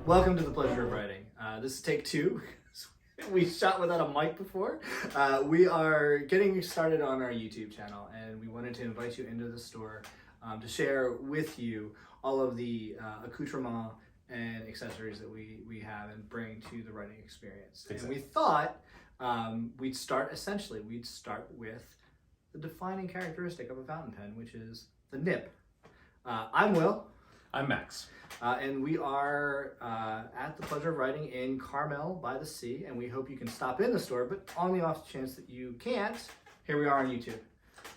Welcome to The Pleasure of Writing. This is take two. We shot without a mic before. We are getting started on our YouTube channel, and we wanted to invite you into the store to share with you all of the accoutrements and accessories that we have and bring to the writing experience. Exactly. And we thought we'd start with the defining characteristic of a fountain pen, which is the nib. I'm Will. I'm Max. And we are at The Pleasure of Writing in Carmel by the Sea, and we hope you can stop in the store, but on the off chance that you can't, here we are on YouTube.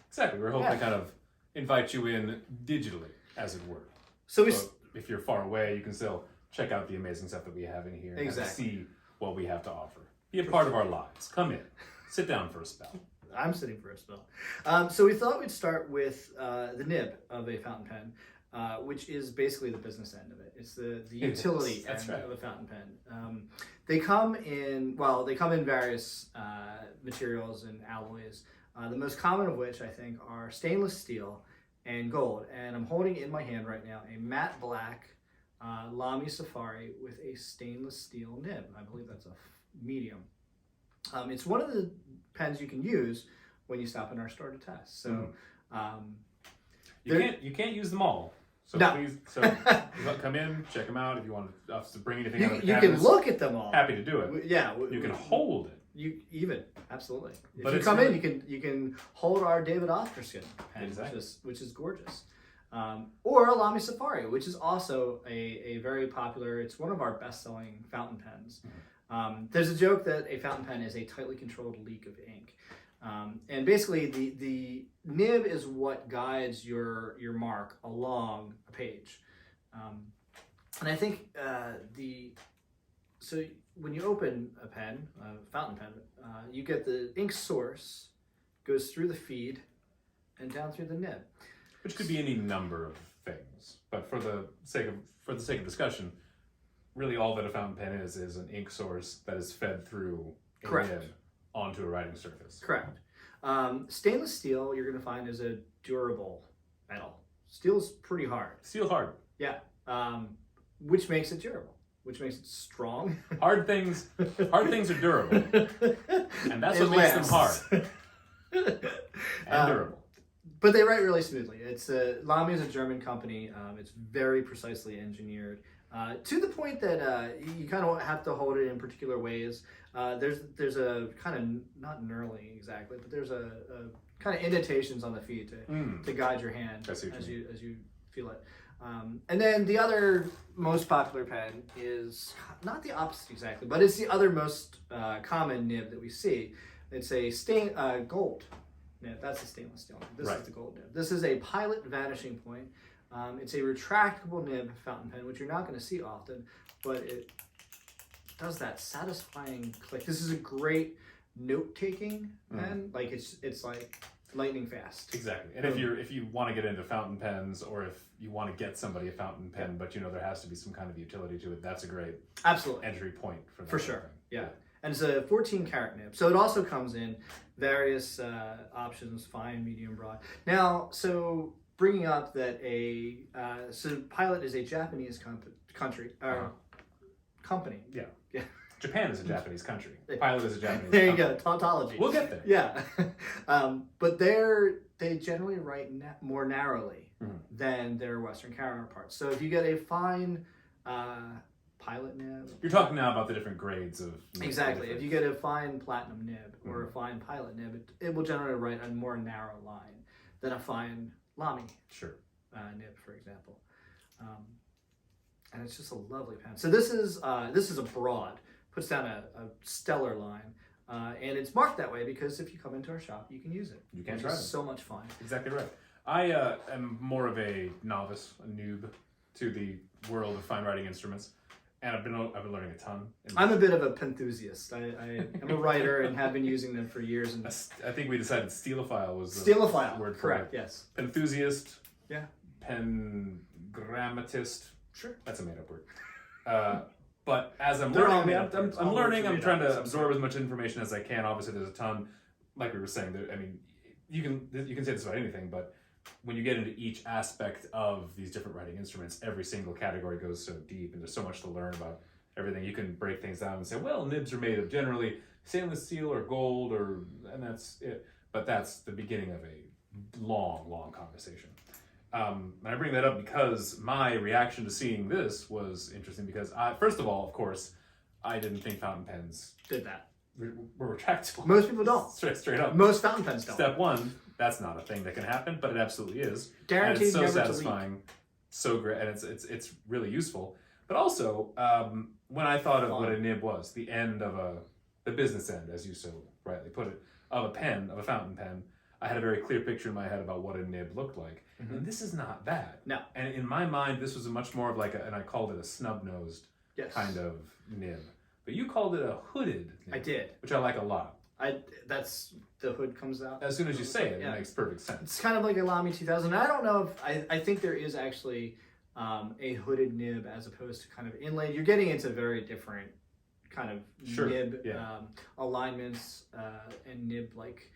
Exactly. We're hoping to kind of invite you in digitally, as it were. So if you're far away, you can still check out the amazing stuff that we have in here and see what we have to offer. Be a part of our lives. Come in. Sit down for a spell. I'm sitting for a spell. So we thought we'd start with the nib of a fountain pen. Which is basically the business end of it. It's the utility end of a fountain pen. They come in various materials and alloys. The most common of which I think are stainless steel and gold. And I'm holding in my hand right now a matte black Lamy Safari with a stainless steel nib. I believe that's a medium. It's one of the pens you can use when you stop in our store to test. So. You can't use them all. So no. Please, come in, check them out. If you want us to bring anything out of the you cabinets, can look at them all. Happy to do it. Yeah, you can hold it. Absolutely. If but you come in, you can hold our David Ostrowski pen, which is gorgeous, or a Lamy Safari, which is also a very popular. It's one of our best-selling fountain pens. Mm-hmm. There's a joke that a fountain pen is a tightly controlled leak of ink. And basically the nib is what guides your mark along a page. And I think so when you open a pen, a fountain pen, you get the ink source, goes through the feed and down through the nib. Which could be any number of things. But for the sake of discussion, really all that a fountain pen is an ink source that is fed through a nib onto a writing surface. Correct. Stainless steel, you're going to find, is a durable metal. Steel's pretty hard. Steel hard. Yeah. Which makes it durable, which makes it strong. Hard things are durable. And that's what makes them hard. And durable. But they write really smoothly. Lamy is a German company. It's very precisely engineered. To the point that you kind of have to hold it in particular ways. There's a kind of, not knurling exactly, but there's a kind of indentations on the feed to guide your hand as you feel it. And then the other most popular pen is not the opposite exactly, but it's the other most common nib that we see. It's a gold nib. That's a stainless steel nib. This is the gold nib. This is a Pilot Vanishing Point. It's a retractable nib fountain pen, which you're not going to see often, but it does that satisfying click. This is a great note-taking pen. Like it's like lightning fast. Exactly. And if you want to get into fountain pens, or if you want to get somebody a fountain pen, but there has to be some kind of utility to it, that's a great entry point for that. For sure. Yeah. And it's a 14-karat nib. So it also comes in various options, fine, medium, broad. Now, so bringing up that so Pilot is a Japanese company. Yeah. Japan is a Japanese country. Pilot is a Japanese There you company. go, tautology. We'll get there. Yeah. But they generally write more narrowly than their Western counterparts. So if you get a fine Pilot nib. You're talking now about the different grades of... Exactly. If you get a fine platinum nib or a fine Pilot nib, it will generally write a more narrow line than a fine Lamy nib, for example. And it's just a lovely pen. So this is a broad, puts down a stellar line, and it's marked that way because if you come into our shop, you can use it. You can try it. It's so much fun. Exactly right. I am more of a novice, a noob to the world of fine writing instruments, and I've been learning a ton. I'm a bit of a penthusiast. I'm a writer and have been using them for years. And I think we decided steelophile was the word for correct? it. Yes. Penthusiast. Yeah. Pengrammatist. Sure. That's a made-up word. But as I'm learning, I'm learning. I'm trying to absorb as much information as I can. Obviously, there's a ton. Like we were saying, you can say this about anything, but when you get into each aspect of these different writing instruments, every single category goes so deep, and there's so much to learn about everything. You can break things down and say, well, nibs are made of generally stainless steel or gold, and that's it. But that's the beginning of a long conversation. And I bring that up because my reaction to seeing this was interesting because, first of all, of course, I didn't think fountain pens Did that. were retractable. Most people don't. Straight up. Most fountain pens don't. Step one, that's not a thing that can happen, but it absolutely is. Guaranteed and it's so never to leak. satisfying, so great, and it's really useful. But also, when I thought of what a nib was, the end of the business end, as you so rightly put it, of a pen, of a fountain pen, I had a very clear picture in my head about what a nib looked like. Mm-hmm. And this is not that. No. And in my mind, this was a much more of like and I called it a snub-nosed kind of nib. But you called it a hooded nib. I did. Which I like a lot. That's the hood comes out. As soon as you say it, Yeah. it makes perfect sense. It's kind of like a Lamy 2000. I don't know if I think there is actually a hooded nib as opposed to kind of inlaid. You're getting into very different kind of nib alignments and nib like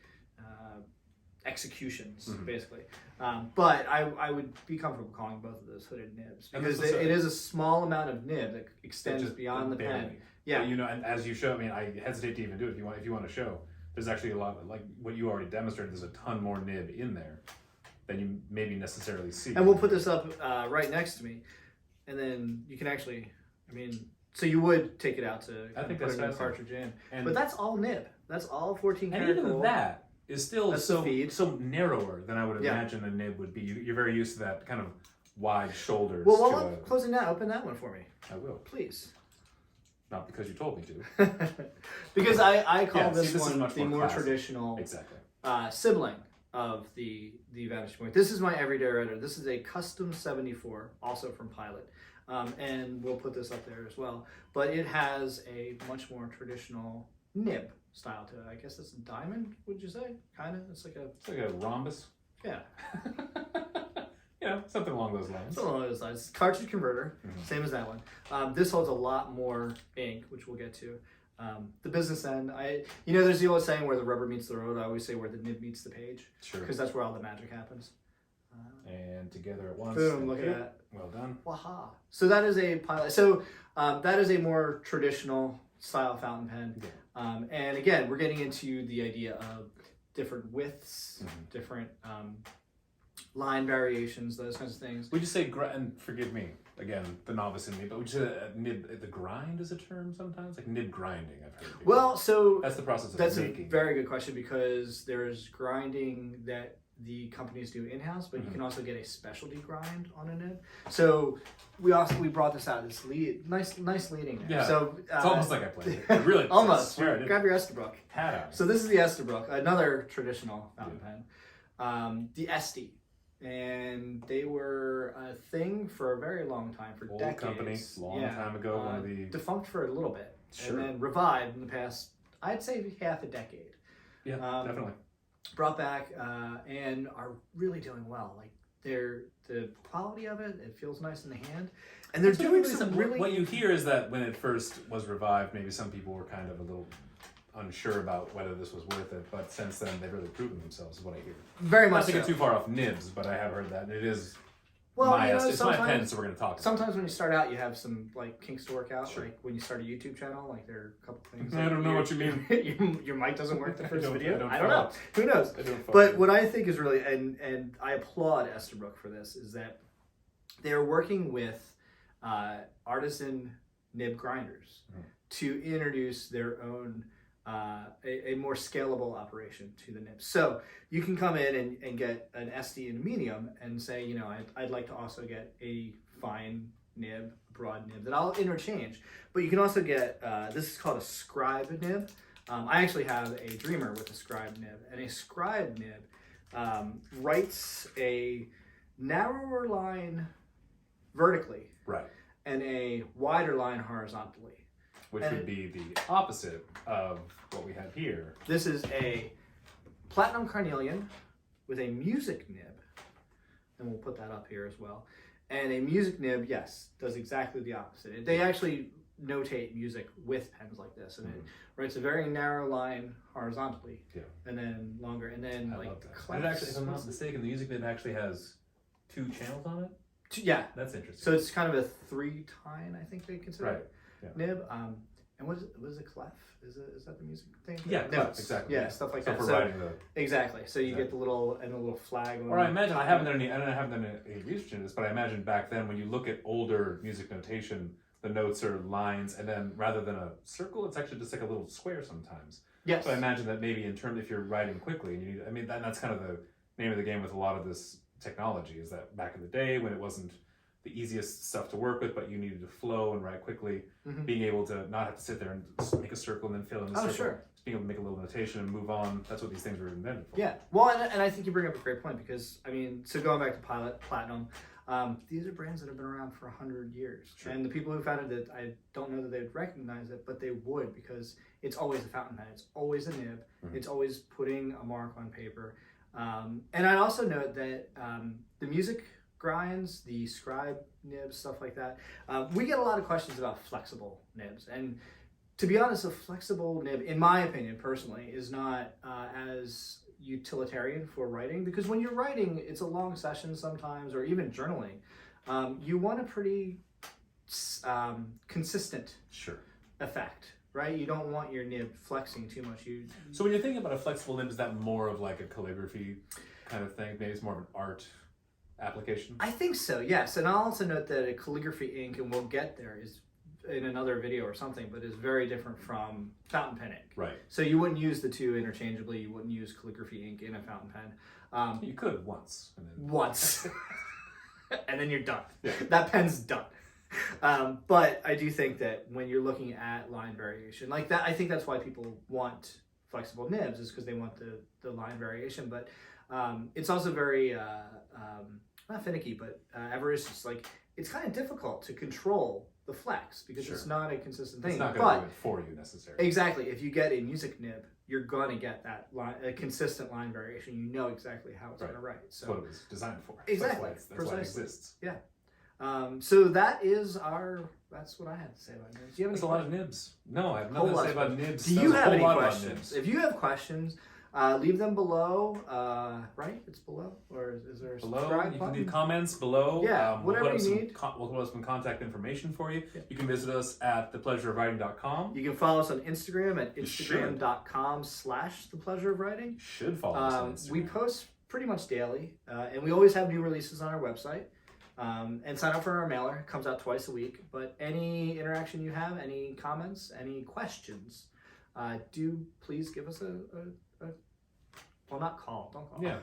executions, basically. But I would be comfortable calling both of those hooded nibs because it is a small amount of nib that extends beyond the pen. Yeah, but, and as you show, I mean, I hesitate to even do it if you want to show. There's actually a lot of, like what you already demonstrated. There's a ton more nib in there than you maybe necessarily see. And we'll put this up right next to me, and then you can actually, so you would take it out to I think put that's a new cartridge in, and but that's all nib. That's all 14 karat and even gold. that is still so narrower than I would Yeah. imagine a nib would be. You're very used to that kind of wide shoulders. Well, while I'm closing that, open that one for me. I will. Please. Not because you told me to. Because I call this this is one much the more more classic. traditional Exactly. sibling of the Vantage Point. This is my everyday writer. This is a custom 74, also from Pilot. And we'll put this up there as well. But it has a much more traditional nib style to it. I guess it's a diamond, would you say? Kind of. It's like a rhombus. Yeah. Something along those lines. Something along those lines. Cartridge converter, same as that one. This holds a lot more ink, which we'll get to. The business end, there's the old saying where the rubber meets the road. I always say where the nib meets the page. Sure. Because that's where all the magic happens. And together at once. Boom, look at that. Well done. Waha. So that is a Pilot. So that is a more traditional style fountain pen. Yeah. And again, we're getting into the idea of different widths, different line variations, those kinds of things. Would you say, and forgive me, again, the novice in me, but would you say nib, the grind is a term sometimes? Like nib grinding, I've heard. People. Well, so that's the process of that's making. A very good question because there's grinding that the companies do in-house, but you can also get a specialty grind on a nib. So we brought this out. This nice leading there. Yeah. So it's almost like I played it. Really, almost. I swear I did. Grab your Esterbrook. Hat out. So this is the Esterbrook, another traditional fountain pen. The Esty. And they were a thing for a very long time, for Old decades. company, long time ago. One of the defunct for a little bit, Sure. and then revived in the past, I'd say half a decade. Yeah, definitely. Brought back and are really doing well. Like the quality of it feels nice in the hand, and they're doing some really. What you hear is that when it first was revived, maybe some people were kind of a little unsure about whether this was worth it, but since then they've really proven themselves, is what I hear. Very much Not to get so. too far off nibs, but I have heard that, and it is Well, it's my pen, so we're going to talk about it. Sometimes when you start out, you have some like kinks to work out. Sure. Like when you start a YouTube channel, like there are a couple things. I don't know what you mean. Your mic doesn't work the first I video. don't I don't know. Who knows? I don't But what I think is really, and I applaud Esterbrook for this, is that they're working with artisan nib grinders to introduce their own a more scalable operation to the nib. So you can come in and get an SD in a medium and say, I'd like to also get a fine nib, broad nib that I'll interchange. But you can also get, this is called a scribe nib. I actually have a Dreamer with a scribe nib, and a scribe nib writes a narrower line vertically Right. and a wider line horizontally. Which would be the opposite of what we have here. This is a platinum carnelian with a music nib, and we'll put that up here as well. And a music nib, yes, does exactly the opposite. They actually notate music with pens like this, and it writes a very narrow line horizontally, and then longer, and then I like love that. clefs. And it actually, if I'm not mistaken, the music nib actually has 2 channels on it. Yeah, That's interesting. so it's kind of a 3-tine, I think they consider Right. it, nib. And what is a clef? Is that the music thing? Yeah, Notes. exactly. Yeah, stuff like so that. for So writing the. exactly. So you get the little flag. Or I imagine I haven't done any research into this, but I imagine back then when you look at older music notation, the notes are lines, and then rather than a circle, it's actually just like a little square sometimes. Yes. So I imagine that maybe in terms, if you're writing quickly, and you need, I mean, that's kind of the name of the game with a lot of this technology, is that back in the day when it wasn't the easiest stuff to work with, but you needed to flow and write quickly, being able to not have to sit there and just make a circle and then fill in the circle. Sure. Just being able to make a little notation and move on. That's what these things were invented for. Yeah. Well, and I think you bring up a great point, because I mean, so going back to Platinum, these are brands that have been around for 100 years. Sure. And the people who founded it, I don't know that they would recognize it, but they would, because it's always a fountain pen. It's always a nib. It's always putting a mark on paper. And I also note that the music grinds, the scribe nibs, stuff like that, we get a lot of questions about flexible nibs. And to be honest, a flexible nib, in my opinion, personally, is not as utilitarian for writing, because when you're writing, it's a long session sometimes, or even journaling. You want a pretty consistent effect, right? You don't want your nib flexing too much. So when you're thinking about a flexible nib, is that more of like a calligraphy kind of thing? Maybe it's more of an art application? I think so, yes. And I'll also note that a calligraphy ink, and we'll get there, is in another video or something, but is very different from fountain pen ink. Right. So you wouldn't use the two interchangeably. You wouldn't use calligraphy ink in a fountain pen. You could once. And then... Once. And then you're done. Yeah. That pen's done. But I do think that when you're looking at line variation, like that, I think that's why people want flexible nibs, is because they want the line variation. But it's also very, not finicky, but avaricious. Like, it's kind of difficult to control the flex, because it's not a consistent thing. It's not going to do it for you necessarily. Exactly. If you get a music nib, you're going to get that line, a consistent line variation. You know exactly how it's going to write. So that's what it was designed for. Exactly. That's why it exists. Yeah. So that's what I had to say about nibs. Do you have any That's a lot of nibs. No, I have nothing to say about nibs. Do you have any questions? If you have questions, leave them below. Right? It's below, or is there a subscribe you button? can leave comments below. Yeah, whatever you need. We'll put up some contact information for you. You can visit us at thepleasureofwriting.com. You can follow us on Instagram at instagram.com/thepleasureofwriting. You should follow us on Instagram. We post pretty much daily, and we always have new releases on our website. And sign up for our mailer. It comes out twice a week. But any interaction you have, any comments, any questions, do please give us a well, not call. Don't call. Yeah,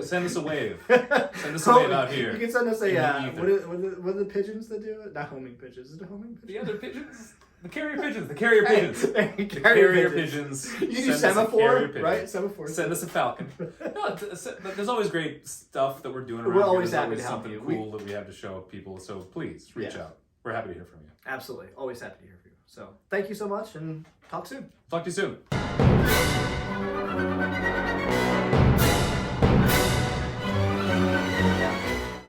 send us a wave. Send us a wave out here. You can send us a what are the pigeons that do it? Not homing pigeons. Is it homing pigeons? The other pigeons. The carrier pigeons. The carrier pigeons. Carrier pigeons. You can do semaphore, right? Semaphore. Send us a falcon. No, there's always great stuff that we're doing around We're here. always There's happy to help something you. cool that we have to show people. So please reach out. We're happy to hear from you. Absolutely. Always happy to hear from you. So thank you so much, and talk soon. Talk to you soon.